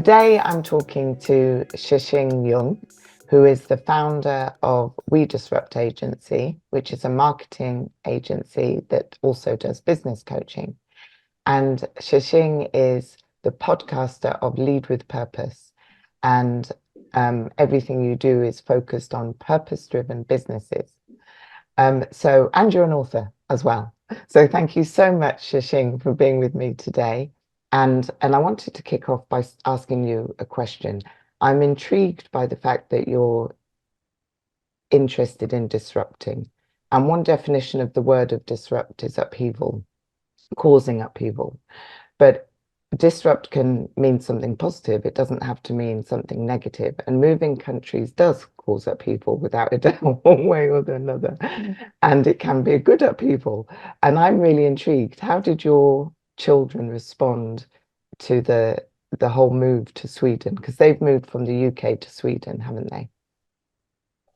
Today I'm talking to Tze Ching Yeung, who is the founder of We Disrupt Agency, which is a marketing agency that also does business coaching. And Tze Ching is the podcaster of Lead with Purpose. And everything you do is focused on purpose-driven businesses. And you're an author as well. So thank you so much, Tze Ching, for being with me today. And I wanted to kick off by asking you a question. I'm intrigued by the fact that you're interested in disrupting. And one definition of the word of disrupt is upheaval, causing upheaval. But disrupt can mean something positive. It doesn't have to mean something negative. And moving countries does cause upheaval without a doubt, one way or another. And it can be a good upheaval. And I'm really intrigued. How did your children respond to the whole move to Sweden? Because they've moved from the UK to Sweden, haven't they?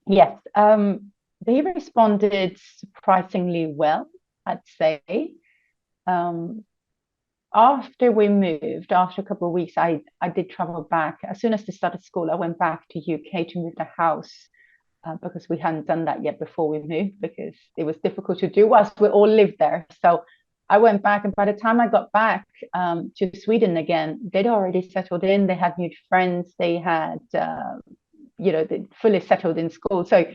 Yes, they responded surprisingly well, I'd say. After we moved, after a couple of weeks, I did travel back. As soon as they started school, I went back to UK to move the house because we hadn't done that yet before we moved, because it was difficult to do whilst we all lived there. So I went back, and by the time I got back to Sweden again, they'd already settled in. They had new friends. They had, they fully settled in school. So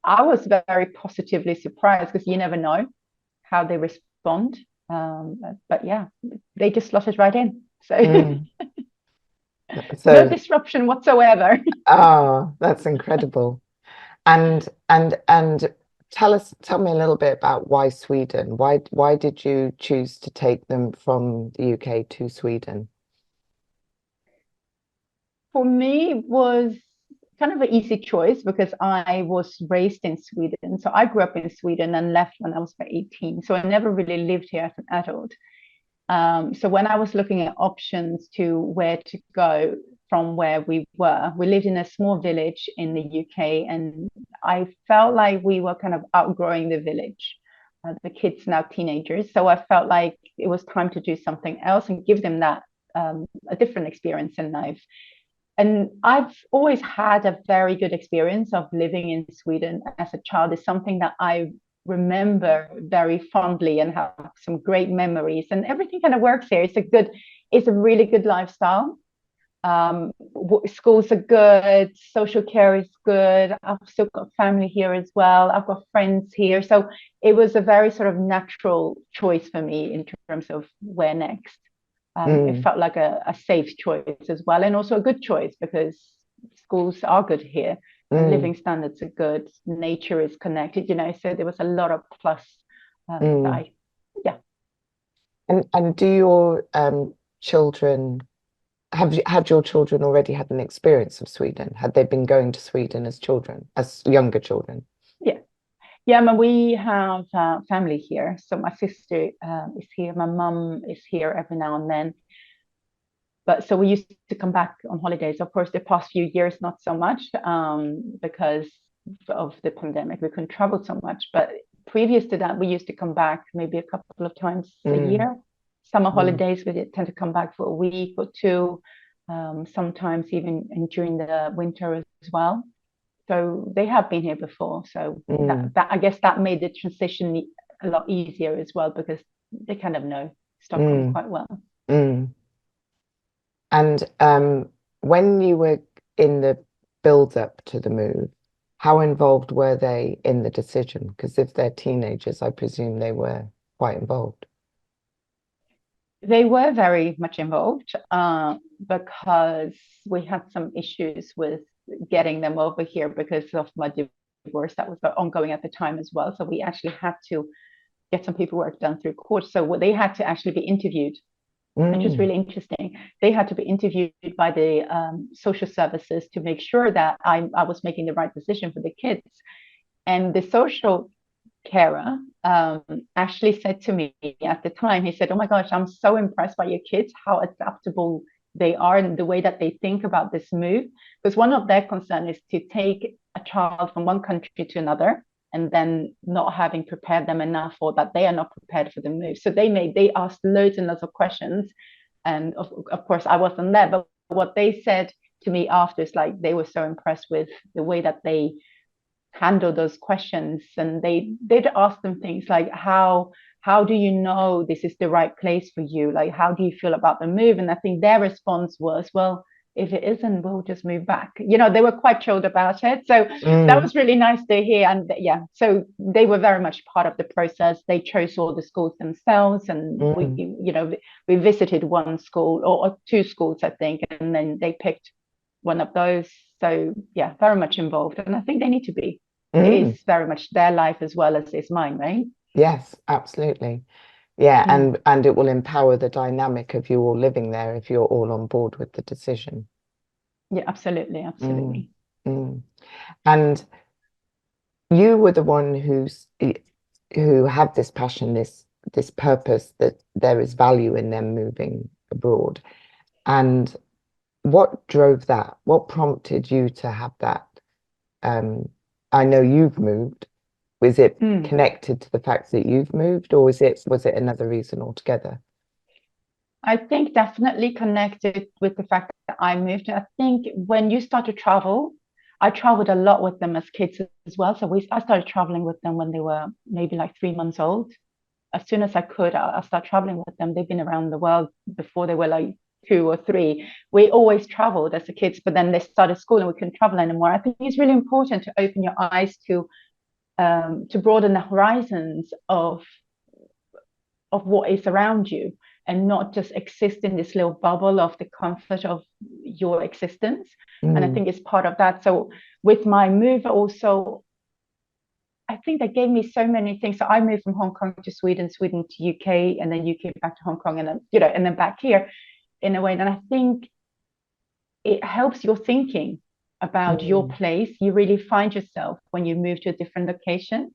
I was very positively surprised, because you never know how they respond. But yeah, they just slotted right in. So, no disruption whatsoever. Oh, that's incredible. And tell me a little bit about why Sweden. Why did you choose to take them from the UK to Sweden? For me, it was kind of an easy choice because I was raised in Sweden. So I grew up in Sweden and left when I was about 18. So I never really lived here as an adult. So when I was looking at options to where to go from where we lived in a small village in the UK, and I felt like we were kind of outgrowing the village. The kids now teenagers, so I felt like it was time to do something else and give them that a different experience in life. And I've always had a very good experience of living in Sweden as a child. It's something that I remember very fondly and have some great memories, and everything kind of works here. It's a really good lifestyle. Schools are good, social care is good. I've still got family here as well. I've got friends here. So it was a very sort of natural choice for me in terms of where next. It felt like a safe choice as well, and also a good choice because schools are good here. Living standards are good, nature is connected, so there was a lot of plus. Yeah. And do your children had your children already had an experience of Sweden? Had they been going to Sweden as children, as younger children? Yeah, we have family here. So my sister is here, my mum is here every now and then. But so we used to come back on holidays. Of course, the past few years, not so much because of the pandemic. We couldn't travel so much. But previous to that, we used to come back maybe a couple of times a year. Summer holidays, we tend to come back for a week or two, sometimes even during the winter as well. So they have been here before. So that I guess that made the transition a lot easier as well, because they kind of know Stockholm quite well. And when you were in the build-up to the move, how involved were they in the decision? Because if they're teenagers, I presume they were quite involved. They were very much involved because we had some issues with getting them over here because of my divorce that was ongoing at the time as well. So we actually had to get some paperwork done through court. So they had to actually be interviewed, which was really interesting. They had to be interviewed by the social services to make sure that I was making the right decision for the kids. And the social carer actually said to me at the time, he said, "Oh my gosh, I'm so impressed by your kids, how adaptable they are and the way that they think about this move." Because one of their concerns is to take a child from one country to another and then not having prepared them enough, or that they are not prepared for the move. So they asked loads and loads of questions. And of course, I wasn't there, but what they said to me after is like they were so impressed with the way that they handle those questions, and they'd ask them things like how do you know this is the right place for you, like how do you feel about the move? And I think their response was, well, if it isn't, we'll just move back. They were quite chilled about it, so that Mm, was really nice to hear. And yeah, so they were very much part of the process. They chose all the schools themselves, and mm, we visited one school or two schools, I think, and then they picked one of those. So yeah, very much involved, and I think they need to be. It mm. is very much their life as well as it's mine, right? Yes, absolutely. Yeah, Mm. and it will empower the dynamic of you all living there if you're all on board with the decision. Yeah, absolutely, Mm, absolutely. mm. And you were the one who had this passion, this purpose that there is value in them moving abroad. And what drove that? What prompted you to have that? Um, I know you've moved. Was it Mm. connected to the fact that you've moved, or was it another reason altogether? I think definitely connected with the fact that I moved. I think when you start to travel, I traveled a lot with them as kids as well. So I started traveling with them when they were maybe like 3 months old. As soon as I could, I started traveling with them. They've been around the world before they were like 2 or 3. We always traveled as a kids, but then they started school and we couldn't travel anymore. I think it's really important to open your eyes to broaden the horizons of what is around you, and not just exist in this little bubble of the comfort of your existence. And I Mm, think it's part of that. So with my move also, I think that gave me so many things. So I moved from Hong Kong to Sweden, Sweden to UK, and then UK back to Hong Kong, and then and then back here in a way. And I think it helps your thinking about your mm, place. You really find yourself when you move to a different location.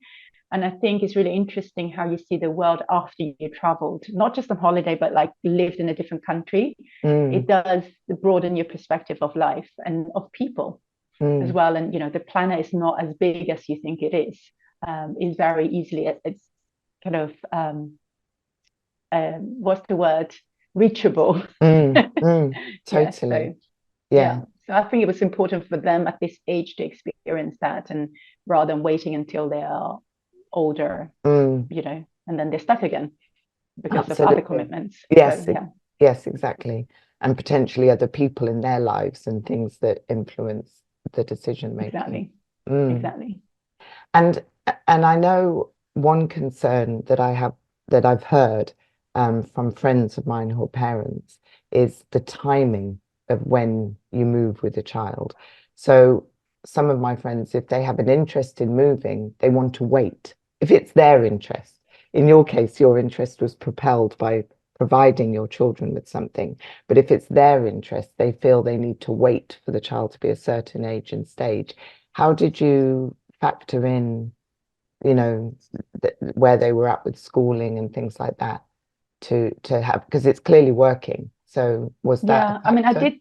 And I think it's really interesting how you see the world after you traveled, not just on holiday, but like lived in a different country. It mm, does broaden your perspective of life and of people as mm, well. And, the planet is not as big as you think it is. It's very easily, it's kind of, what's the word? Reachable. Yeah. totally. So, Yeah. yeah. So I think it was important for them at this age to experience that, and rather than waiting until they are older, Mm, and then they're stuck again because of other absolutely. commitments. So Yes, yeah, yes, exactly. And potentially other people in their lives and things that influence the decision making. exactly, Mm. exactly. And and I know one concern that I've heard from friends of mine who are parents is the timing of when you move with a child. So some of my friends, if they have an interest in moving, they want to wait. If it's their interest. In your case, your interest was propelled by providing your children with something. But if it's their interest, they feel they need to wait for the child to be a certain age and stage. How did you factor in, you know, where they were at with schooling and things like that to have, because it's clearly working. So was that a Yeah, I mean, I factor? did.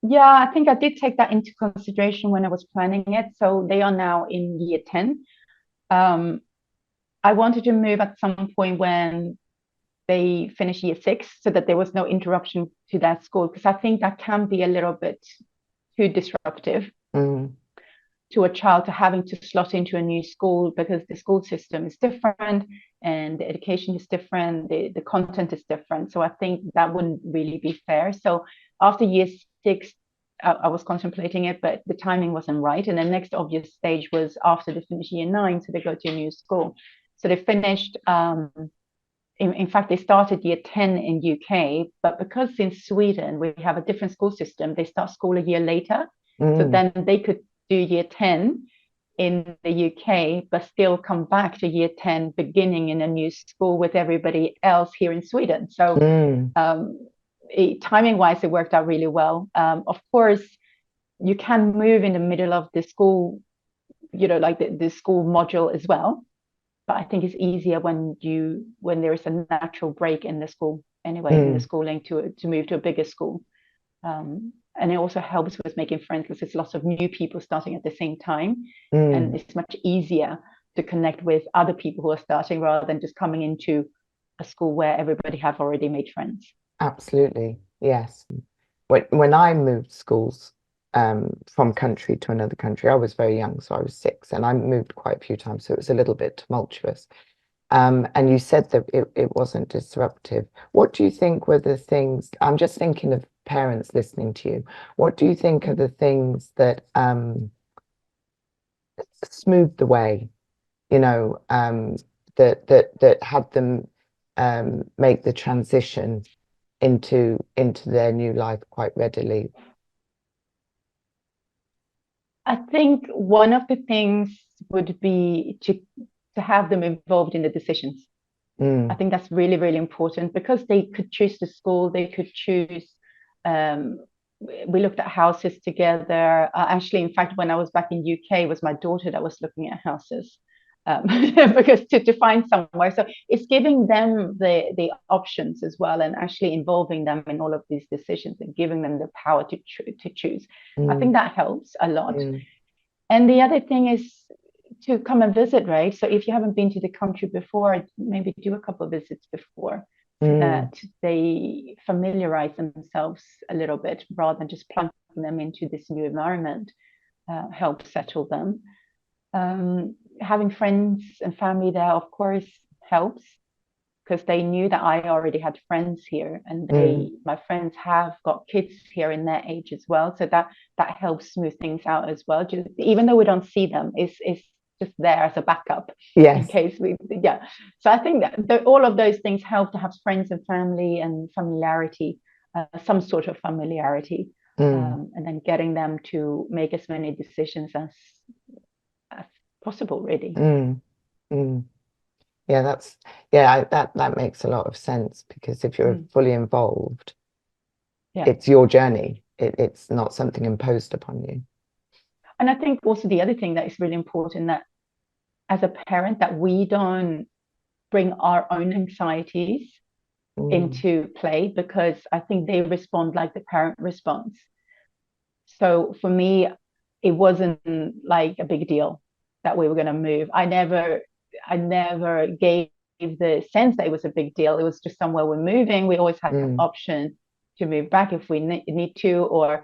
Yeah, I think I did take that into consideration when I was planning it. So they are now in year 10. Um, I wanted to move at some point when they finish year 6, so that there was no interruption to that school, because I think that can be a little bit too disruptive Mm, to a child, to having to slot into a new school, because the school system is different and the education is different, the content is different. So I think that wouldn't really be fair. So after year 6, I was contemplating it, but the timing wasn't right. And the next obvious stage was after they finish year 9, so they go to a new school. So they finished, in fact, they started year 10 in UK, but because in Sweden we have a different school system, they start school a year later. So mm, then they could do year 10 in the UK, but still come back to year 10, beginning in a new school with everybody else here in Sweden. So mm, timing wise, it worked out really well. Of course, you can move in the middle of the school, like the school module as well. But I think it's easier when there is a natural break in the school anyway, in the mm, schooling, to move to a bigger school. And it also helps with making friends, because there's lots of new people starting at the same time, and mm. it's much easier to connect with other people who are starting, rather than just coming into a school where everybody have already made friends. Absolutely. Yes. when I moved schools from country to another country, I was very young, so I was 6, and I moved quite a few times, so it was a little bit tumultuous. And you said that it wasn't disruptive. What do you think were the things? I'm just thinking of parents listening to you. What do you think are the things that smoothed the way, you know, that had them make the transition into their new life quite readily? I think one of the things would be to have them involved in the decisions. I Mm, think that's really, really important because they could choose the school, they could choose. Um, we looked at houses together. Actually, in fact, when I was back in UK, it was my daughter that was looking at houses because to find somewhere. So it's giving them the options as well, and actually involving them in all of these decisions and giving them the power to choose. I mm, think that helps a lot. mm, And the other thing is to come and visit, right? So if you haven't been to the country before, maybe do a couple of visits before so mm, that they familiarize themselves a little bit rather than just plunking them into this new environment, help settle them. Having friends and family there, of course, helps because they knew that I already had friends here, and mm. my friends have got kids here in their age as well, so that helps smooth things out as well. Just, even though we don't see them, it's just there as a backup in Yes. case we, yeah. So I think that all of those things help to have friends and family and familiarity, some sort of familiarity, Mm, and then getting them to make as many decisions as possible, really. mm, mm. Yeah, that makes a lot of sense because if you're Mm. fully involved, Yeah. it's your journey. It's not something imposed upon you. And I think also the other thing that is really important, that as a parent, that we don't bring our own anxieties Mm, into play, because I think they respond like the parent responds. So for me, it wasn't like a big deal that we were going to move. I never gave the sense that it was a big deal. It was just somewhere we're moving. We always had the mm, option to move back if we need to, or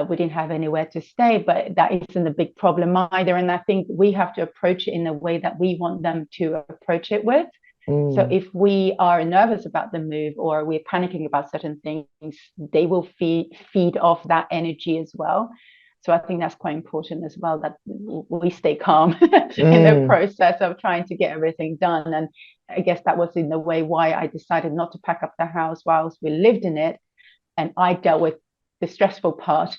we didn't have anywhere to stay, but that isn't a big problem either. And I think we have to approach it in a way that we want them to approach it with. So mm, if we are nervous about the move or we're panicking about certain things, they will feed off that energy as well. So I think that's quite important as well, that we stay calm in the mm, process of trying to get everything done. And I guess that was in the way why I decided not to pack up the house whilst we lived in it. And I dealt with the stressful part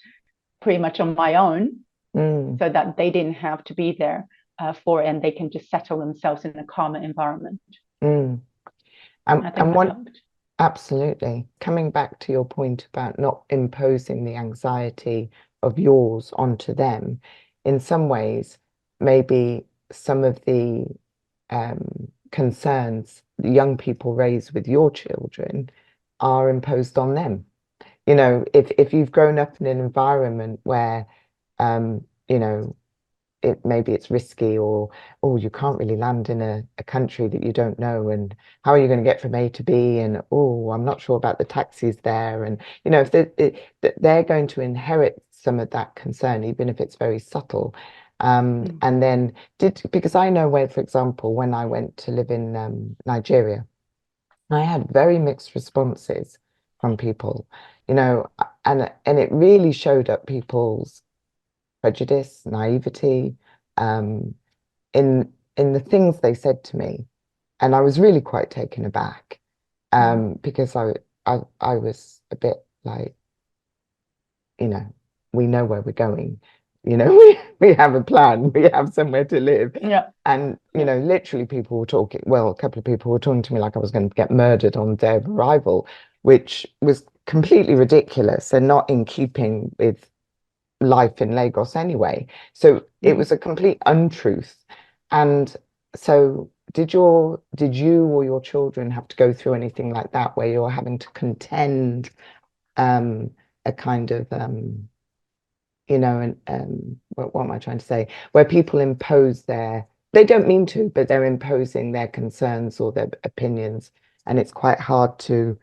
pretty much on my own, mm, so that they didn't have to be there and they can just settle themselves in a calmer environment. mm. And I think and that one helped. absolutely coming back to your point about not imposing the anxiety of yours onto them, in some ways, maybe some of the concerns the young people raise with your children are imposed on them. You know, if you've grown up in an environment where, you know, maybe it's risky, or oh, you can't really land in a country that you don't know, and how are you going to get from A to B, and oh, I'm not sure about the taxis there, and you know, if they're going to inherit some of that concern, even if it's very subtle. Mm. And then because I know where, for example, when I went to live in Nigeria, I had very mixed responses from people, you know, and it really showed up people's prejudice, naivety, um, in the things they said to me, and I was really quite taken aback, Mm. because I was a bit like, you know, we know where we're going, you know, we have a plan, we have somewhere to live, Yeah, and you yeah. know, literally people were talking. Well, a couple of people were talking to me like I was going to get murdered on the day of arrival, which was completely ridiculous and not in keeping with life in Lagos anyway. So it Mm. was a complete untruth. And so did you or your children have to go through anything like that where you're having to contend um a kind of you know, and what am I trying to say? Where people impose they don't mean to, but they're imposing their concerns or their opinions, and it's quite hard to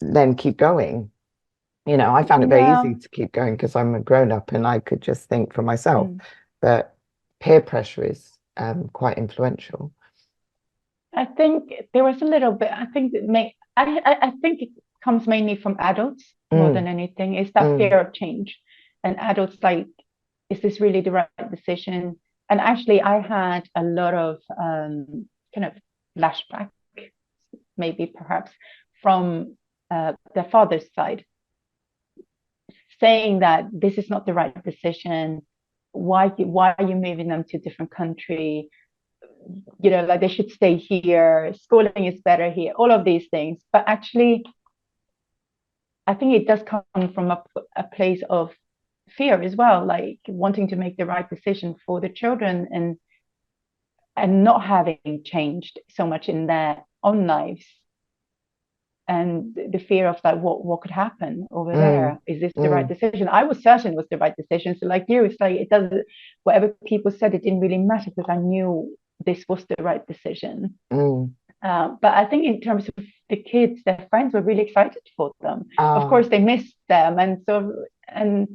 then keep going. I found it very easy Yeah. to keep going because I'm a grown up and I could just think for myself. Mm. But peer pressure is quite influential. I think there was a little bit. I think that I think it comes mainly from adults more Mm, than anything. Is that mm, fear of change, and adults like, is this really the right decision? And actually, I had a lot of kind of flashback, maybe perhaps from their father's side, saying that this is not the right decision. Why are you moving them to a different country? Like they should stay here, schooling is better here, all of these things. But actually, I think it does come from a place of fear as well, like wanting to make the right decision for the children, and not having changed so much in their own lives, and the fear of like what could happen over mm, there. Is this the right mm, decision? I was certain it was the right decision. So like you, it's like it doesn't, whatever people said, it didn't really matter because I knew this was the right decision. mm. But I think in terms of the kids, their friends were really excited for them. Of Ah, course, they missed them, and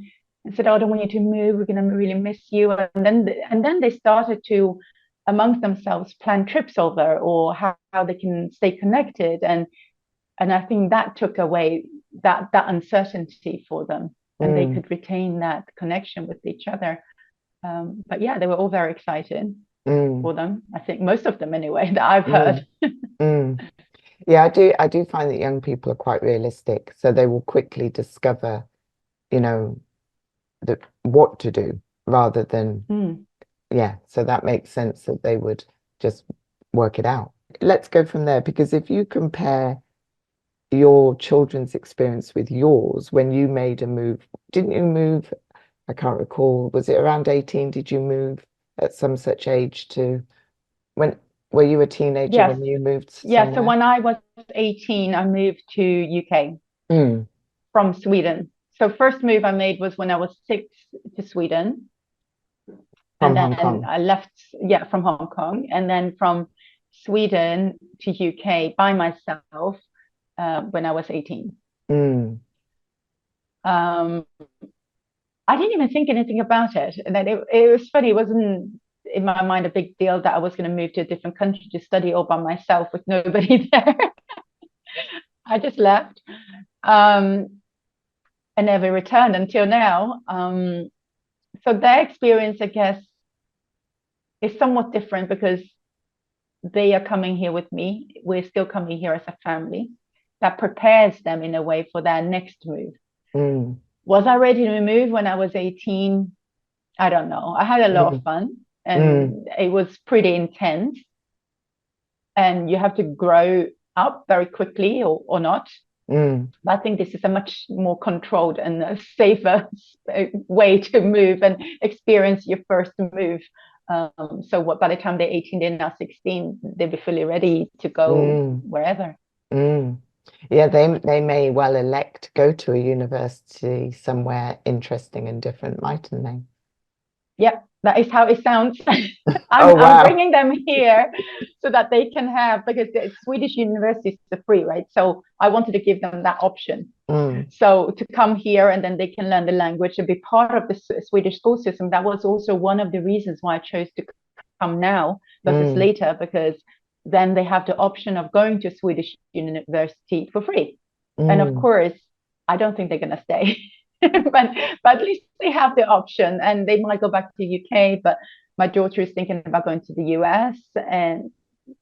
said, "Oh, I don't want you to move. We're going to really miss you." And then they started to, amongst themselves, plan trips over, or how they can stay connected. And I think that took away that uncertainty for them, and they mm, could retain that connection with each other. But yeah, they were all very excited mm, for them. I think most of them, anyway, that I've mm, heard. mm. Yeah, I do find that young people are quite realistic, so they will quickly discover, you know, what to do rather than, Mm. yeah, so that makes sense that they would just work it out. Let's go from there because if you compare your children's experience with yours when you made a move, didn't you move? I can't recall. Was it around 18? Did you move at some such age to when were you a teenager Yes, when you moved yeah. So somewhere? when I was 18, I moved to UK Mm, from Sweden. So first move I made was when I was 6 to Sweden, from and Hong then Kong. I left, yeah, from Hong Kong, and then from Sweden to UK by myself when I was 18. Mm, Um, I didn't even think anything about it, and then it was funny. It wasn't in my mind a big deal that I was going to move to a different country to study all by myself with nobody there. I just left. Um, and never returned until now. So their experience, I guess, is somewhat different because they are coming here with me. We're still coming here as a family. That prepares them in a way for their next move. mm, Was I ready to move when I was 18? I don't know. I had a lot of mm, fun, mm, and it was pretty intense. And you have to grow up very quickly, or not. mm, I think this is a much more controlled and a safer way to move and experience your first move. So by the time they're 18, they're now 16, they'll be fully ready to go mm, wherever. mm. Yeah, they may well elect to go to a university somewhere interesting and different, mightn't they? Yeah, that is how it sounds. I'm Oh I'm wow. bringing them here so that they can have, because the Swedish universities are free, right? So I wanted to give them that option. Mm, So to come here and then they can learn the language and be part of the Swedish school system. That was also one of the reasons why I chose to come now versus mm, later, because then they have the option of going to a Swedish university for free. And of mm, course, I don't think they're going to stay, but at least they have the option, and they might go back to the UK. But my daughter is thinking about going to the US, and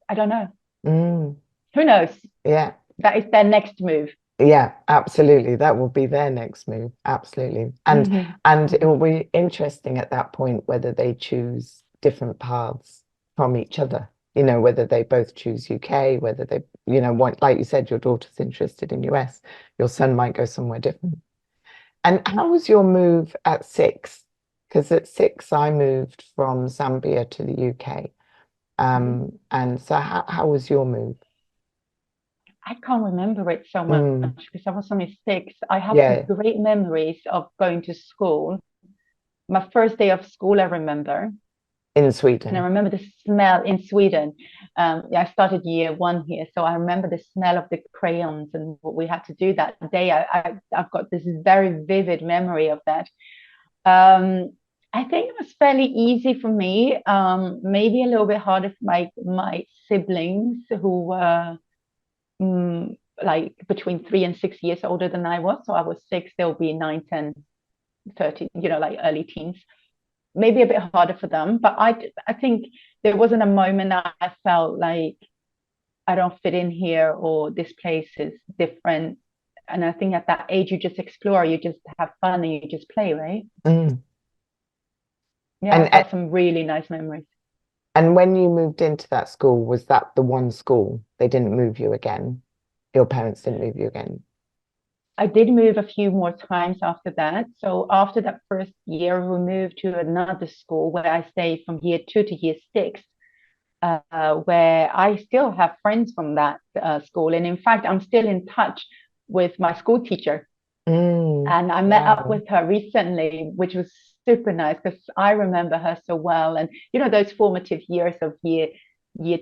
I don't know. mm. Who knows? Yeah. That is their next move. Yeah, absolutely. That will be their next move. Absolutely. And Mm-hmm. and it Mm-hmm. will be interesting at that point whether they choose different paths from each other. Whether they both choose UK, whether they, want, like you said, your daughter's interested in US, your son might go somewhere different. And how was your move at 6? Because at 6, I moved from Zambia to the UK. Mm-hmm. And so how was your move? I can't remember it so much Mm, because I was only 6. I have yeah. great memories of going to school. My first day of school, I remember. In And I Sweden. remember the smell in Sweden. Yeah, I started year one here, so I remember the smell of the crayons and what we had to do that day. I've got this very vivid memory of that. Um, I think it was fairly easy for me. Maybe a little bit harder for my siblings who were like between 3 and 6 years older than I was. So I was six, they'll be 9, 10, 13, like early teens. Maybe a bit harder for them, but I think there wasn't a moment that I felt like I don't fit in here or this place is different. And I think at that age you just explore, you just have fun and you just play, right? Mm. Yeah, And I've got some really nice memories. and when you moved into that school, was that the one school? They didn't move you again? Your parents didn't move you again? I did move a few more times after that. So after that first year, we moved to another school where I stayed from year two to year six, where I still have friends from that school. And in fact, I'm still in touch with my school teacher. Mm. And I met up Wow. with her recently, which was super nice because I remember her so well. And those formative years of year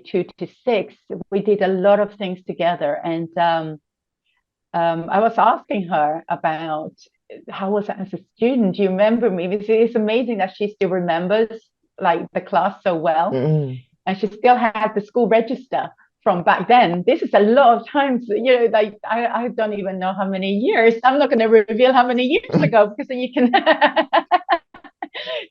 two to six, we did a lot of things together. And I was asking her about how was it as a student. Do you remember me? It's amazing that she still remembers like the class so well, Mm. and she still has the school register from back then. This is a lot of times, like I don't even know how many years. I'm not going to reveal how many years ago because then you can.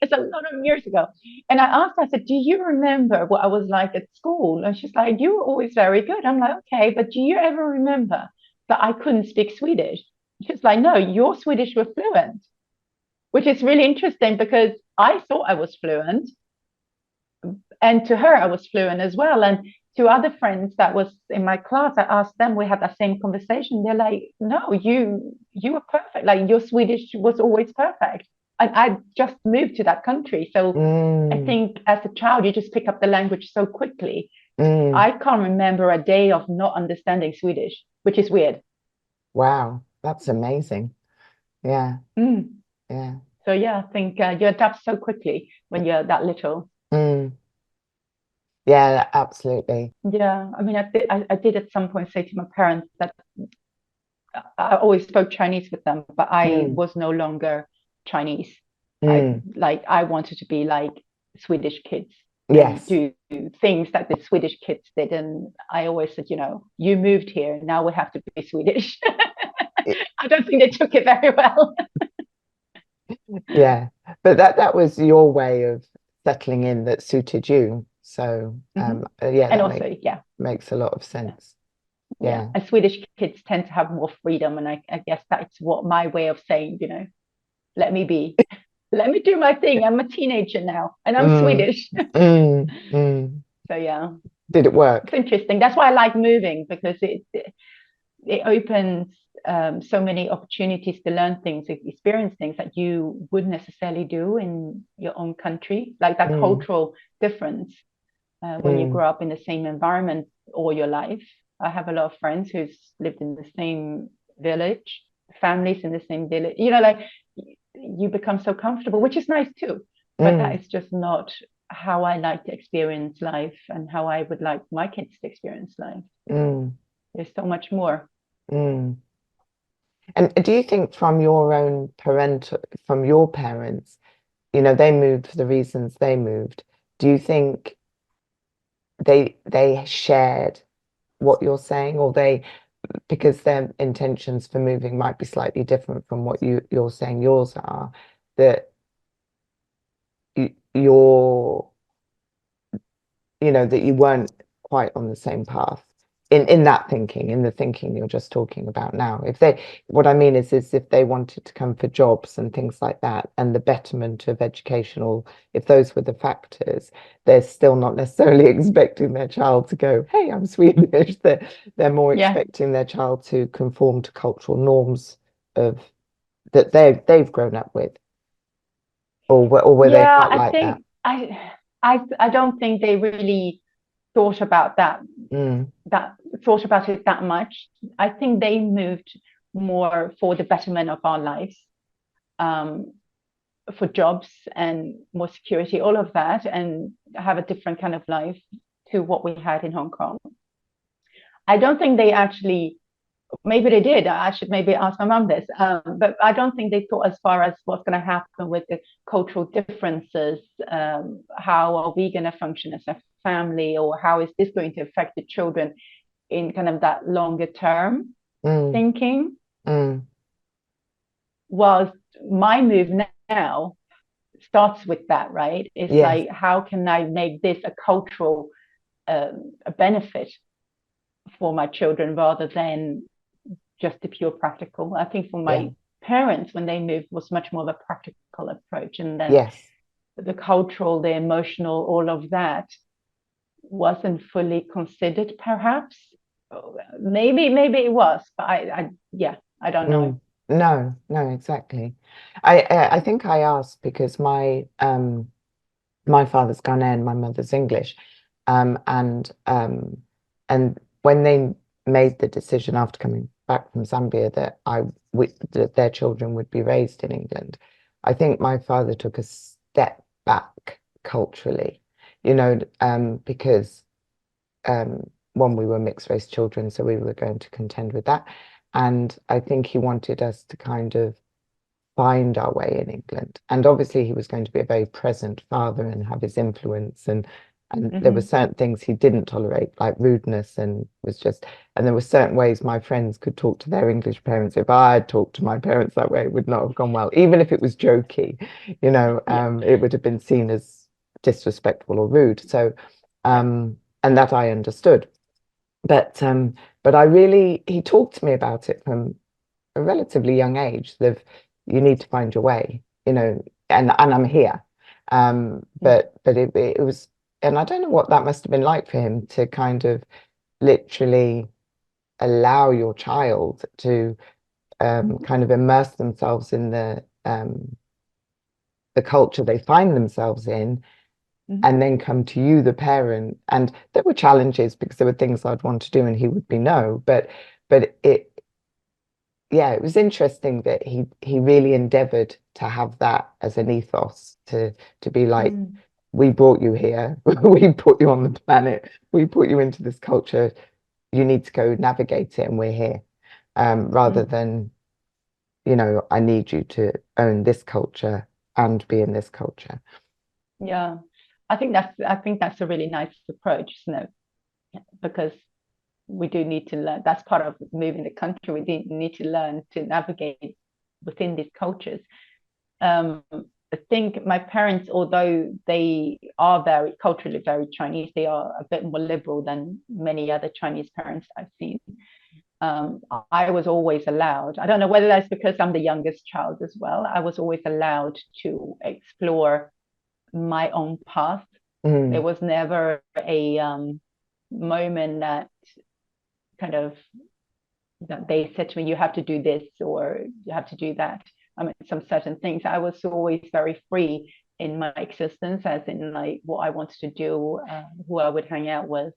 It's a lot of years ago. And I asked her, I said, do you remember what I was like at school? And she's like, you were always very good. I'm like, okay, but do you ever remember that I couldn't speak Swedish? She's like, no, your Swedish was fluent, which is really interesting because I thought I was fluent. And to her, I was fluent as well. And to other friends that was in my class, I asked them, we had that same conversation. They're like, no, you were perfect. Like your Swedish was always perfect. And I just moved to that country. So I Mm. think as a child, you just pick up the language so quickly. Mm. I can't remember a day of not understanding Swedish, which is weird. Wow. That's amazing. Yeah. Mm. Yeah. So yeah, I think you adapt so quickly when you're that little. Mm. Yeah, absolutely. Yeah, I mean, I did at some point say to my parents that I always spoke Chinese with them, but I Mm. was no longer Chinese. Mm. I wanted to be like Swedish kids and Yes. do things that the Swedish kids did. And I always said, you moved here, now we have to be Swedish. I- I don't think they took it very well. Yeah. But that was your way of settling in that suited you. So Mhm. yeah, And that also, yeah, makes a lot of yeah, sense. yeah. Yeah. And Swedish kids tend to have more freedom. And I guess that's what my way of saying, let me be. Let me do my thing. I'm a teenager now and I'm Mm. Swedish. Mm. Mm. So yeah, Did it it's work? interesting. That's why I like moving because it opens so many opportunities to learn things, experience things that you wouldn't necessarily do in your own country, like that Mm. cultural difference when you Mm. grow up in the same environment all your life. I have a lot of friends who's lived in the same village, families in the same village. Like you become so comfortable, which is nice too. But that Mm. is just not how I like to experience life and how I would like my kids to experience life. Mm. There's so much more. Mm. And do you think from your own from your parents, they moved for the reasons they moved. Do you think they shared what you're saying, or because their intentions for moving might be slightly different from what you're saying yours are, that you're, that you weren't quite on the same path in that thinking, in the thinking you're just talking about now. What I mean is if they wanted to come for jobs and things like that, and the betterment of educational, if those were the factors, they're still not necessarily expecting their child to go, hey, I'm Swedish. They're more Yeah. expecting their child to conform to cultural norms of that they've grown up with, or were they Yeah, not I like that? think I don't think they really thought about Mm. that thought about it that much. I think they moved more for the betterment of our lives. Um, for jobs and more security, all of that, and have a different kind of life to what we had in Hong Kong. I don't think they actually, maybe they did. I should maybe ask my mum this, but I don't think they thought as far as what's going to happen with the cultural differences. How are we going to function as a family, or how is this going to affect the children in kind of that longer term Mm, thinking? mm. Whilst my move now starts with that, right? It's Yes, like, how can I make this a cultural a benefit for my children rather than just the pure practical. I think for yeah, my parents, when they moved, was much more of a practical approach, and then yes. the cultural, the emotional, all of that wasn't fully considered, perhaps. Maybe it was, but yeah, I don't know. Mm. No, no, exactly. I think I asked because my father's Ghanaian, my mother's English, um, and um, and when they made the decision after coming back from Zambia that that their children would be raised in England, I think my father took a step back culturally, because one, we were mixed race children, so we were going to contend with that, and I think he wanted us to kind of find our way in England. And obviously he was going to be a very present father and have his influence, and there were Mm-hmm. certain things he didn't tolerate, like rudeness, and there were certain ways my friends could talk to their English parents. If I had talked to my parents that way, it would not have gone well. Even if it was jokey, Yeah, it would have been seen as disrespectful or rude. So, yeah. and that I understood. But he talked to me about it from a relatively young age. You need to find your way, and I'm here. Mm. But it was, and I don't know what that must have been like for him to kind of literally allow your child to kind of immerse themselves in the culture they find themselves in, Mm. and then come to you, the parent. And there were challenges because there were things I'd want to do, and he would be no. But yeah, it was interesting that he really endeavored to have that as an ethos to be like, Mm. we brought you here, we put you on the planet, we put you into this culture, you need to go navigate it, and we're here. Rather Mm. than, I need you to own this culture and be in this culture. Yeah, I think that's a really nice approach, isn't it? Because we do need to learn. That's part of moving the country. We do need to learn to navigate within these cultures. I think my parents, although they are very culturally very Chinese, they are a bit more liberal than many other Chinese parents I've seen. I was always allowed, I don't know whether that's because I'm the youngest child as well, I was always allowed to explore my own path. There Mm, was never a moment that kind of that they said to me, you have to do this or you have to do that. I mean, some certain things. I was always very free in my existence, as in like what I wanted to do, who I would hang out with.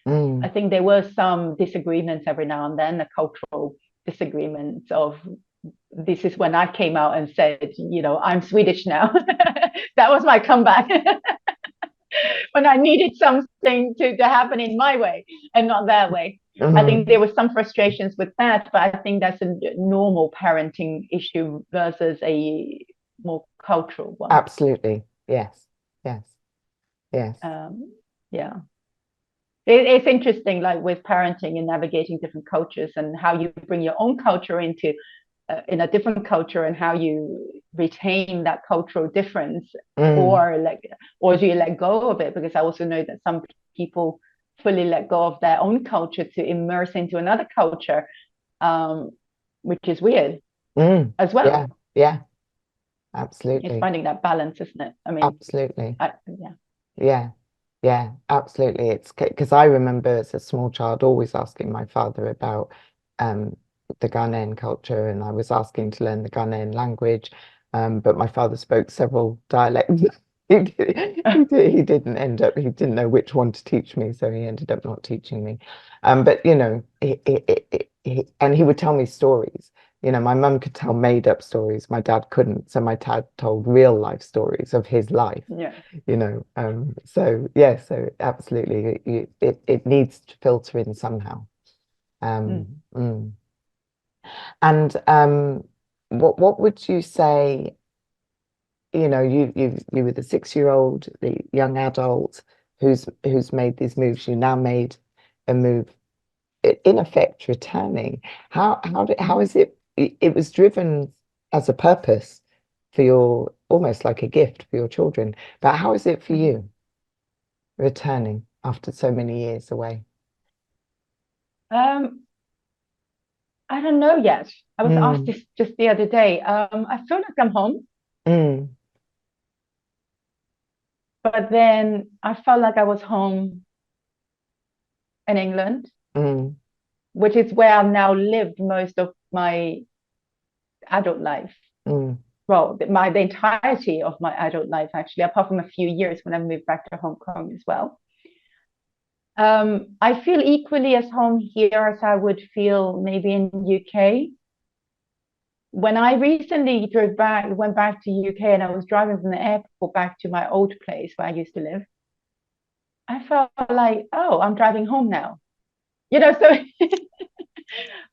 I mm, think there were some disagreements every now and then, a cultural disagreements of this is when I came out and said, I'm Swedish now. That was my comeback. When I needed something to happen in my way and not their way. I think mm. there were some frustrations with that, but I think that's a normal parenting issue versus a more cultural one. Absolutely. Yes. Yes. Yes. Yeah. It's interesting, like with parenting and navigating different cultures and how you bring your own culture into in a different culture and how you retain that cultural difference, Mm, or like, or do you let go of it? Because I also know that some people fully let go of their own culture to immerse into another culture, um, which is weird as yeah. well. Yeah. It's Absolutely. finding that balance, isn't it? I mean, Absolutely. yeah. Yeah. Yeah, absolutely. It's because I remember as a small child always asking my father about um, the Ghanaian culture, and I was asking to learn the Ghanaian language, but my father spoke several dialects. He didn't know which one to teach me, so he ended up not teaching me. But and he would tell me stories My mum could tell made up stories, my dad couldn't. So my dad told real life stories of his life, Yeah. So yeah, so absolutely it needs to filter in somehow. Mm. Mm. And what would you say, you were the 6-year-old, the young adult who's made these moves, you now made a move, in effect returning. How is it? It was driven as a purpose for your, almost like a gift for your children. But how is it for Mhm. you returning after so many years away? Um, I don't know yet. I was asked Mm, this just the other day. I feel like I'm home, mm, but then I felt like I was home in England, mm, which is where I've now lived most of my adult life. mm, Well, the entirety of my adult life, actually, apart from a few years when I moved back to Hong Kong as well. I feel equally as home here as I would feel maybe in UK. When I recently went back to UK, and I was driving from the airport back to my old place where I used to live, I felt like, oh, I'm driving home now. So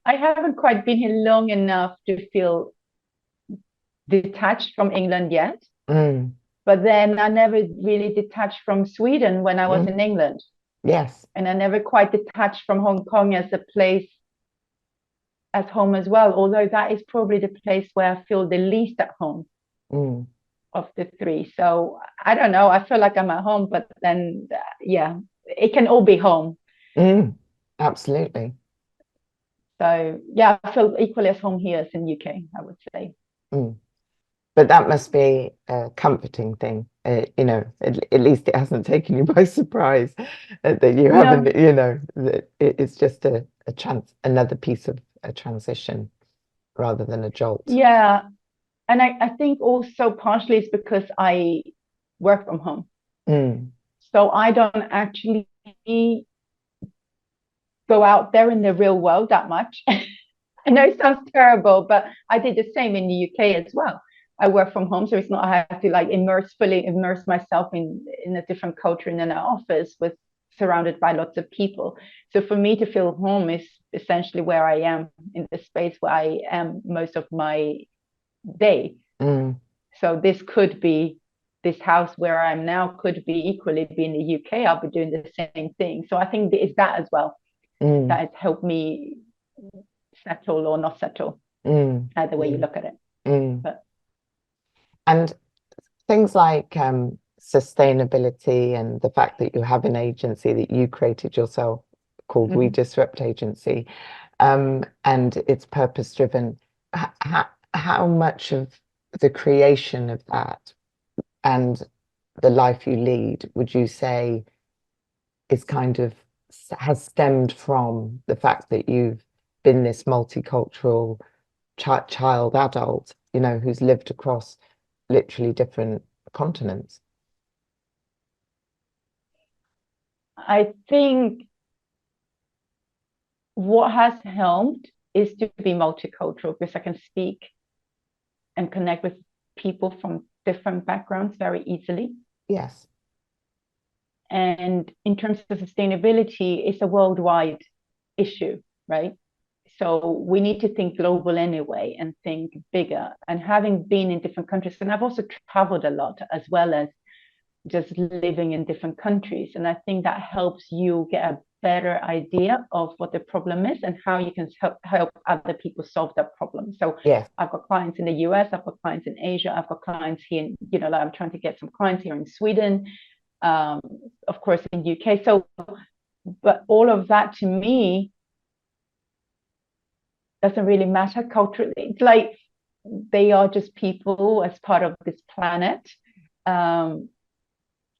I haven't quite been here long enough to feel detached from England yet. mm, But then I never really detached from Sweden when I was in mm. England. Yes. And I never quite detached from Hong Kong as a place as home as well, although that is probably the place where I feel the least at home Mm, of the three. So I don't know. I feel like I'm at home, but then, yeah, it can all be home. mm. Absolutely. So yeah, I feel equally as home here as in UK, I would say. Mm. But that must be a comforting thing. At least it hasn't taken you by surprise, that you haven't, No, that it's just another piece of a transition rather than a jolt. yeah. And I think also partially it's because I work from home. Mm, So I don't actually go out there in the real world that much. I know it sounds terrible, but I did the same in the UK as well. I work from home, so it's not I have to like fully immerse myself in a different culture in an office with surrounded by lots of people. So for me to feel home is essentially where I am in the space where I am most of my day. mm, So this house where I am now could be equally be in the UK. I'll be doing the same thing. So I think it's that as well that mm, has helped me settle or not settle, mm, either way you mm, look at it. mm. But And things like sustainability and the fact that you have an agency that you created yourself called We mm-hmm. Disrupt Agency, and it's purpose driven. How much of the creation of that and the life you lead would you say is kind of has stemmed from the fact that you've been this multicultural child adult, who's lived across literally different continents? I think what has helped is to be multicultural because I can speak and connect with people from different backgrounds very easily. Yes. And in terms of sustainability, it's a worldwide issue, right? So we need to think global anyway and think bigger. And having been in different countries, and I've also traveled a lot as well as just living in different countries. And I think that helps you get a better idea of what the problem is and how you can help other people solve that problem. So Yes. I've got clients in the US, I've got clients in Asia, I've got clients here, like I'm trying to get some clients here in Sweden, of course in UK. So, but all of that to me doesn't really matter culturally. It's like they are just people as part of this planet. Um,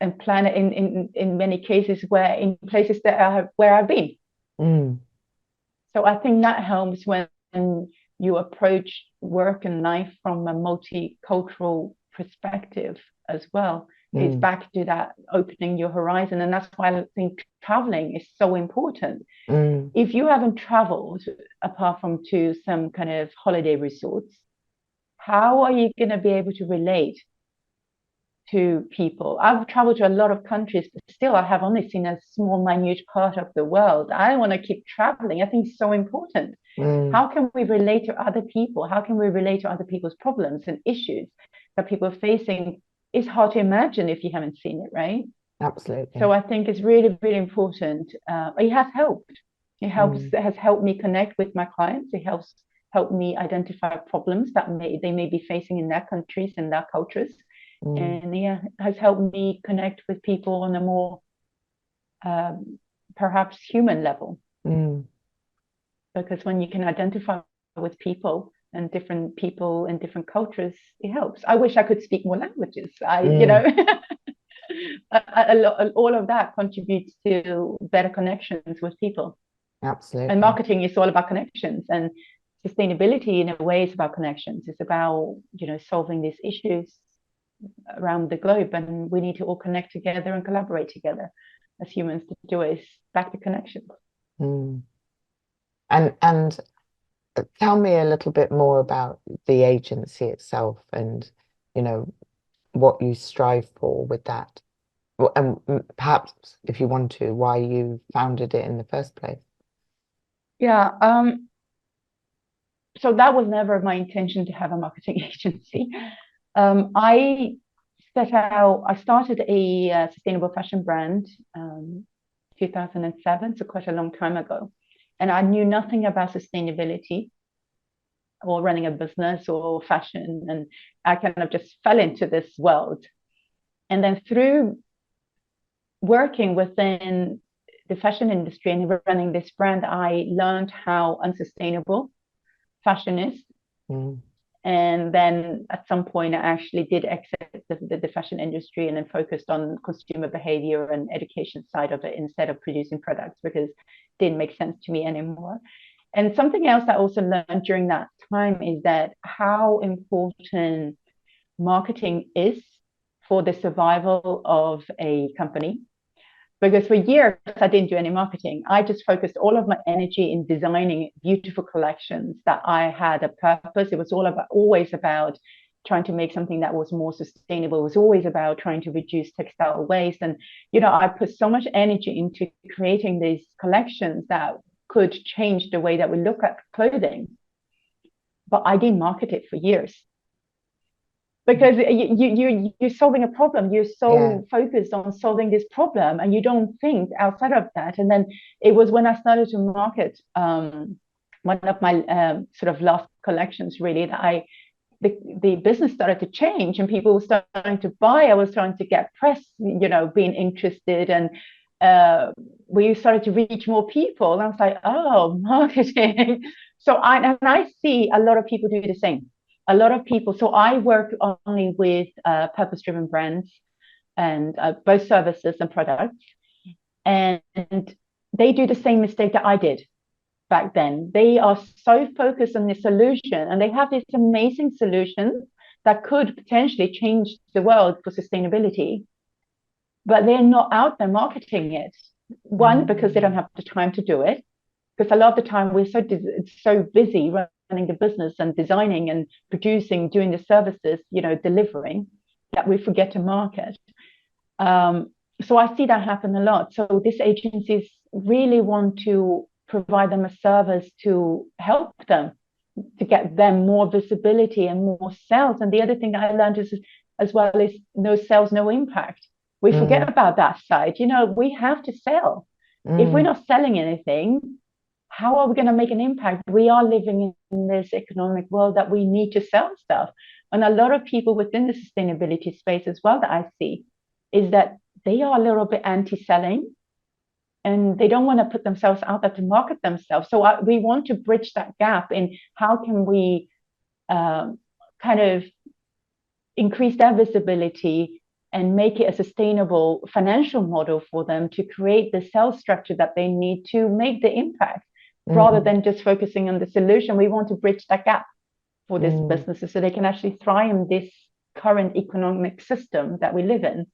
and planet in many cases where in places that where I've been. Mm, So I think that helps when you approach work and life from a multicultural perspective as well. It's mm, back to that opening your horizon. And that's why I think traveling is so important. mm, If you haven't traveled apart from to some kind of holiday resorts, how are you going to be able to relate to people? I've traveled to a lot of countries, but still I have only seen a small, minute part of the world. I want to keep traveling. I think it's so important. mm, How can we relate to other people? How can we relate to other people's problems and issues that people are facing? It's hard to imagine if you haven't seen it, right? So absolutely. I think it's really, really important. It has helped. Mm, It has helped me connect with my clients. It helped me identify problems that they may be facing in their countries and their cultures. mm, And yeah, it has helped me connect with people on a more um, perhaps human level. mm, Because when you can identify with people in different cultures, it helps. I wish I could speak more languages. mm, All of that contributes to better connections with people. And absolutely. marketing is all about connections, and sustainability in a way is about connections. It's about, solving these issues around the globe, and we need to all connect together and collaborate together as humans to do it. It's back to connections. Mm. And tell me a little bit more about the agency itself and, you know, what you strive for with that. And perhaps if you want to, why you founded it in the first place. Yeah. So that was never my intention to have a marketing agency. I I started a sustainable fashion brand 2007, so quite a long time ago. And I knew nothing about sustainability or running a business or fashion. And I kind of just fell into this world. And then through working within the fashion industry and running this brand, I learned how unsustainable fashion is. Mm, And then at some point, I actually did exit the fashion industry and then focused on consumer behavior and education side of it instead of producing products, because it didn't make sense to me anymore. And something else I also learned during that time is that how important marketing is for the survival of a company. Because for years I didn't do any marketing. I just focused all of my energy in designing beautiful collections that I had a purpose. It was always about trying to make something that was more sustainable. It was always about trying to reduce textile waste. And I put so much energy into creating these collections that could change the way that we look at clothing. But I didn't market it for years, because you're solving a problem. You're yeah. so focused on solving this problem and you don't think outside of that. And then it was when I started to market one of my sort of last collections, really, that the business started to change and people were starting to buy. I was starting to get press, being interested, and we started to reach more people. And I was like, oh, marketing. So I see a lot of people do the same. A lot of people. So I work only with purpose-driven brands and both services and products, and they do the same mistake that I did back then. They are so focused on the solution, and they have this amazing solution that could potentially change the world for sustainability, but they're not out there marketing it. One, because they don't Mm, have the time to do it, because a lot of the time we're so busy running the business and designing and producing, doing the services, delivering, that we forget to market. So I see that happen a lot. So these agencies really want to provide them a service to help them, to get them more visibility and more sales. And the other thing that I learned is as well is no sales, no impact. We forget mm, about that side. We have to sell. If we're mm, not selling anything, how are we going to make an impact? We are living in this economic world that we need to sell stuff. And a lot of people within the sustainability space as well that I see is that they are a little bit anti-selling, and they don't want to put themselves out there to market themselves. So we want to bridge that gap in how can we kind of increase their visibility and make it a sustainable financial model for them to create the sales structure that they need to make the impact, rather mm, than just focusing on the solution. We want to bridge that gap for these mm, businesses so they can actually thrive in this current economic system that we live in.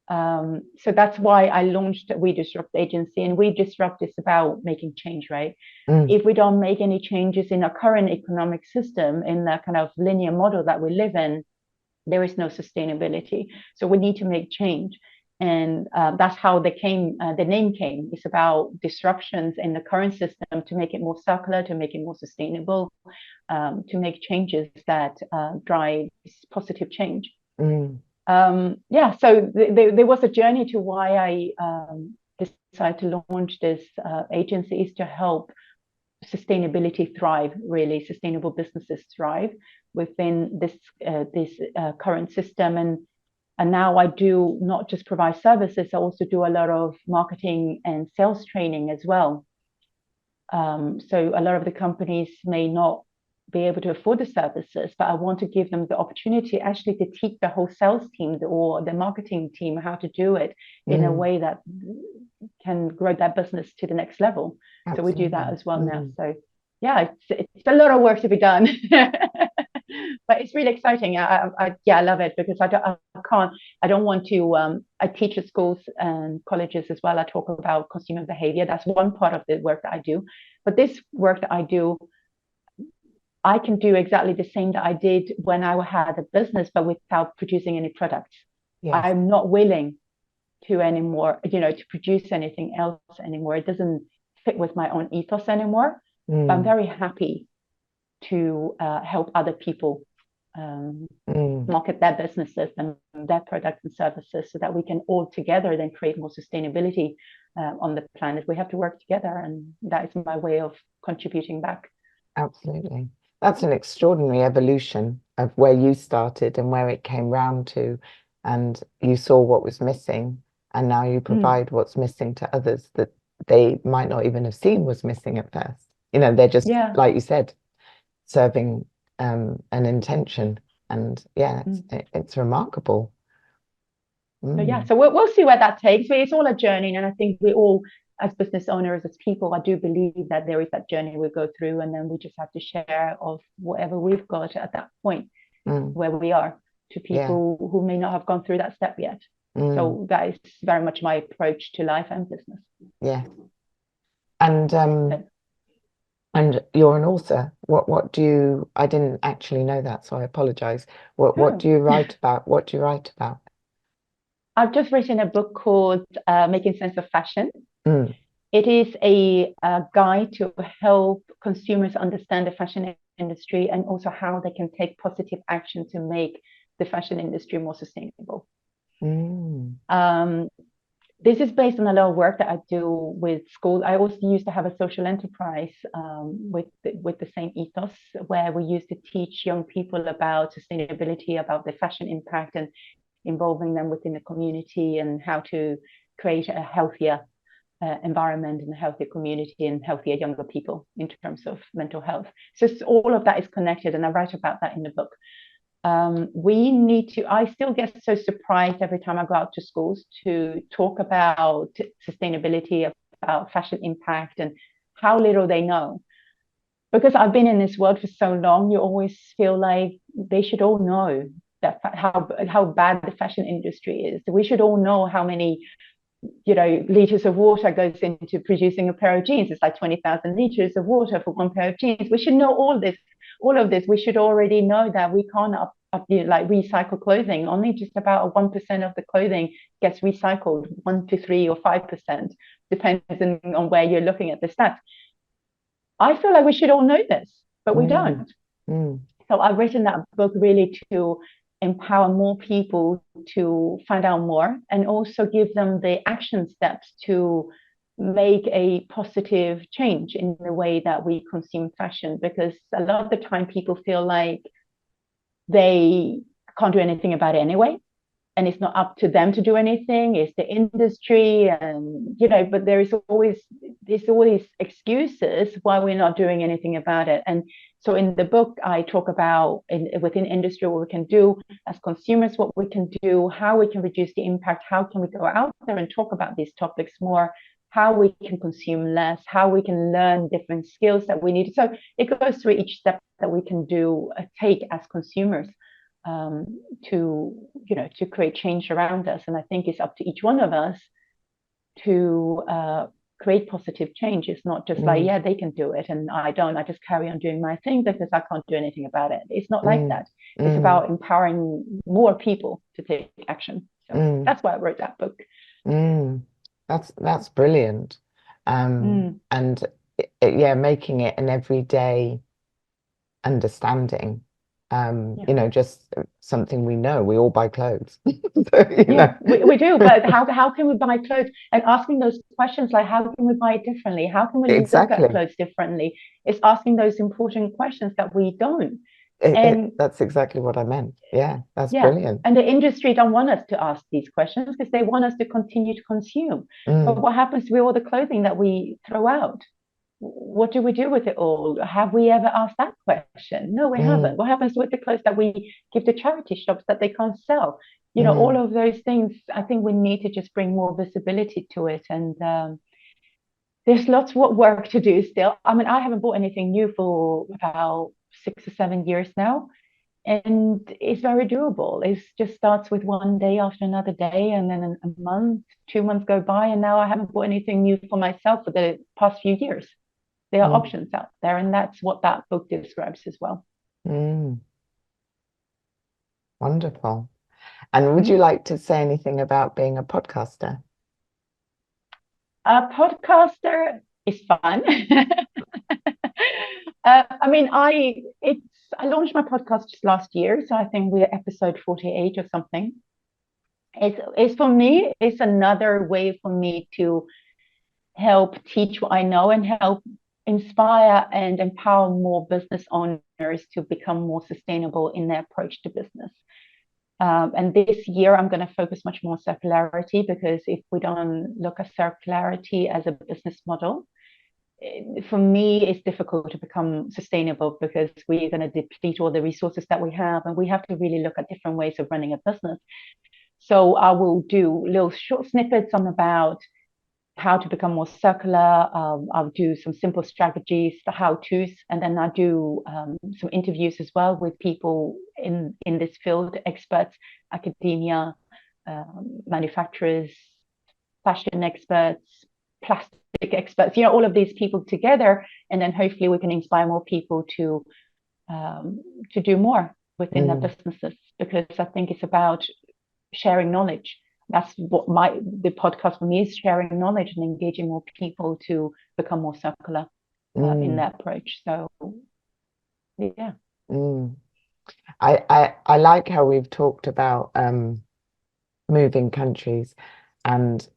So that's why I launched We Disrupt agency, and We Disrupt is about making change, right? If we don't make any changes in our current economic system, in the kind of linear model that we live in, there is no sustainability. So we need to make change. And that's how the name came. It's about disruptions in the current system to make it more circular, to make it more sustainable, to make changes that drive positive change. Yeah, so there was a journey to why I decided to launch this agency, is to help sustainability thrive, really sustainable businesses thrive within this current system. And now I do not just provide services, I also do a lot of marketing and sales training as well. So a lot of the companies may not be able to afford the services, but I want to give them the opportunity actually to teach the whole sales team or the marketing team how to do it in a way that can grow their business to the next level. Absolutely. So we do that as well now. So yeah, it's a lot of work to be done. But it's really exciting. I love it, because I don't want to, I teach at schools and colleges as well. I talk about consumer behavior. That's one part of the work that I do. But this work that I do, I can do exactly the same that I did when I had a business, but without producing any products. Yes. I'm not willing to anymore, to produce anything else anymore. It doesn't fit with my own ethos anymore. But I'm very happy to help other people market their businesses and their products and services, so that we can all together then create more sustainability on the planet. We have to work together, and that is my way of contributing back. Absolutely. That's an extraordinary evolution of where you started and where it came round to, and you saw what was missing, and now you provide what's missing to others that they might not even have seen was missing at first. They're just, like you said, serving an intention, and it's remarkable. So we'll see where that takes. It's all a journey, and I think we all, as business owners, as people, I do believe that there is that journey we go through, and then we just have to share of whatever we've got at that point where we are to people who may not have gone through that step yet. So that is very much my approach to life and business. Yeah. And you're an author. What do you, I didn't actually know that, so I apologize. What do you write about? What do you write about? I've just written a book called Making Sense of Fashion. It is a guide to help consumers understand the fashion industry, and also how they can take positive action to make the fashion industry more sustainable. This is based on a lot of work that I do with schools. I also used to have a social enterprise with the same ethos, where we used to teach young people about sustainability, about the fashion impact, and involving them within the community, and how to create a healthier environment and a healthier community and healthier younger people in terms of mental health. So all of that is connected, and I write about that in the book. I still get so surprised every time I go out to schools to talk about sustainability, about fashion impact, and how little they know. Because I've been in this world for so long, you always feel like they should all know that how bad the fashion industry is. We should all know how many liters of water goes into producing a pair of jeans. It's like 20,000 liters of water for one pair of jeans. We should know all of this. We should already know that we can't recycle clothing. Only just about 1% of the clothing gets recycled, 1 to 3 or 5%, depending on where you're looking at the stats. I feel like we should all know this, but we don't. So I've written that book really to empower more people to find out more, and also give them the action steps to make a positive change in the way that we consume fashion. Because a lot of the time people feel like they can't do anything about it anyway, and it's not up to them to do anything, it's the industry, and but there's always excuses why we're not doing anything about it. And so in the book I talk about within industry what we can do as consumers, what we can do, how we can reduce the impact, how can we go out there and talk about these topics more, how we can consume less, how we can learn different skills that we need. So it goes through each step that we can take as consumers. to create change around us. And I think it's up to each one of us to create positive change. It's not just like, yeah, they can do it and I don't. I just carry on doing my thing because I can't do anything about it. It's not like that. It's about empowering more people to take action. So that's why I wrote that book. That's brilliant. And yeah, making it an everyday understanding. Just something we know. We all buy clothes. So, we do. But how can we buy clothes? And asking those questions like, how can we buy it differently? How can we look at clothes differently? It's asking those important questions that we don't. That's exactly what I meant. Yeah, that's brilliant. And the industry don't want us to ask these questions because they want us to continue to consume. But what happens with all the clothing that we throw out? What do we do with it all? Have we ever asked that question? No, we haven't. What happens with the clothes that we give to charity shops that they can't sell? All of those things, I think we need to just bring more visibility to it. And there's lots of work to do still. I mean, I haven't bought anything new for about 6 or 7 years now. And it's very doable. It just starts with one day after another day, and then a month, 2 months go by, and now I haven't bought anything new for myself for the past few years. There are options out there, and that's what that book describes as well. Wonderful. And would you like to say anything about being a podcaster? A podcaster is fun. I mean, I launched my podcast just last year, so I think we're episode 48 or something. It's for me, it's another way for me to help teach what I know and help inspire and empower more business owners to become more sustainable in their approach to business. And this year, I'm going to focus much more on circularity, because if we don't look at circularity as a business model, for me, it's difficult to become sustainable, because we're going to deplete all the resources that we have, and we have to really look at different ways of running a business. So I will do little short snippets on about how to become more circular. I'll do some simple strategies, the how-tos, and then I do some interviews as well with people in this field, experts, academia, manufacturers, fashion experts, plastic experts, all of these people together, and then hopefully we can inspire more people to do more within their businesses, because I think it's about sharing knowledge. That's what the podcast for me is, sharing knowledge and engaging more people to become more circular in that approach. So yeah. I like how we've talked about moving countries and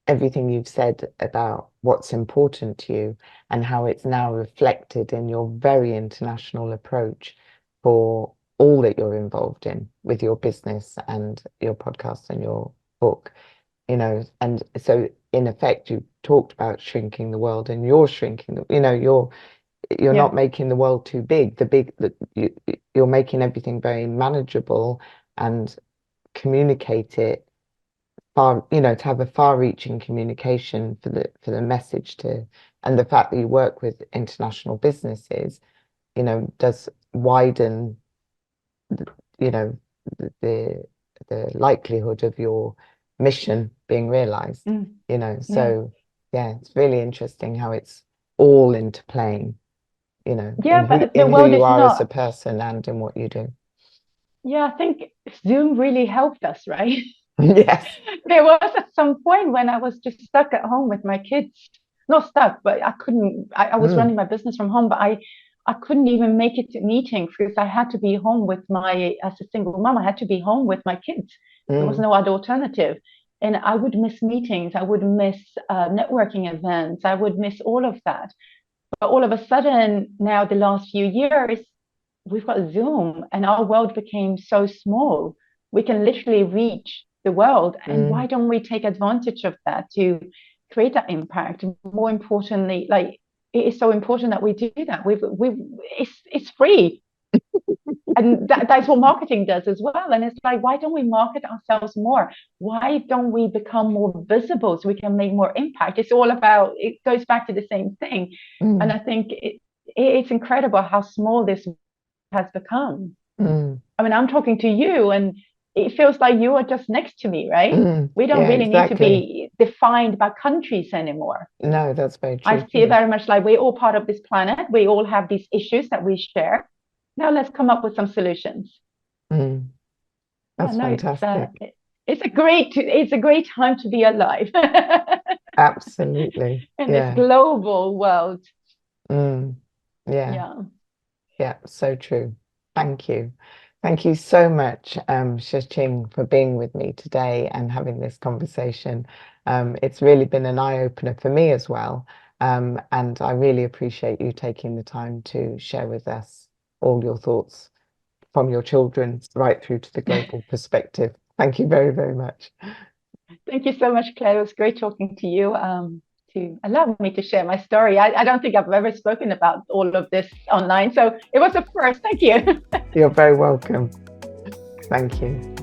everything you've said about what's important to you, and how it's now reflected in your very international approach for all that you're involved in with your business and your podcast and your book, and so in effect you talked about shrinking the world, and you're shrinking you're not making the world too big. You're making everything very manageable and communicate it far, to have a far-reaching communication for the message and the fact that you work with international businesses, does widen the likelihood of your mission being realized. So yeah, it's really interesting how it's all interplaying, in who you are as a person and in what you do. Yeah, I think Zoom really helped us, right? Yes. There was at some point when I was just stuck at home with my kids. Not stuck, but I couldn't. I was running my business from home, but I couldn't even make it to meetings because I had to be home with as a single mom, I had to be home with my kids. There was no other alternative. And I would miss meetings. I would miss networking events. I would miss all of that. But all of a sudden, now the last few years, we've got Zoom, and our world became so small. We can literally reach the world. And why don't we take advantage of that to create that impact? More importantly, like, it is so important that we do that. It's free. And that's what marketing does as well. And it's like, why don't we market ourselves more? Why don't we become more visible so we can make more impact? It's all about, it goes back to the same thing. And I think it's incredible how small this has become. I mean, I'm talking to you and it feels like you are just next to me, right? We don't Yeah, really need to exactly. be defined by countries anymore. No, that's very I true see too. very much like we're all part of this planet. We all have these issues that we share. Now let's come up with some solutions. Mm, Yeah, that's no, fantastic. it's a great time to be alive Absolutely. in this Yeah. global world. Mm, yeah. Yeah. Yeah. So true. Thank you. Thank you so much, Tze Ching, for being with me today and having this conversation. It's really been an eye-opener for me as well. And I really appreciate you taking the time to share with us all your thoughts from your children right through to the global perspective. Thank you very, very much. Thank you so much, Claire. It was great talking to you. To allow me to share my story. I don't think I've ever spoken about all of this online, so it was a first. Thank you. You're very welcome. Thank you.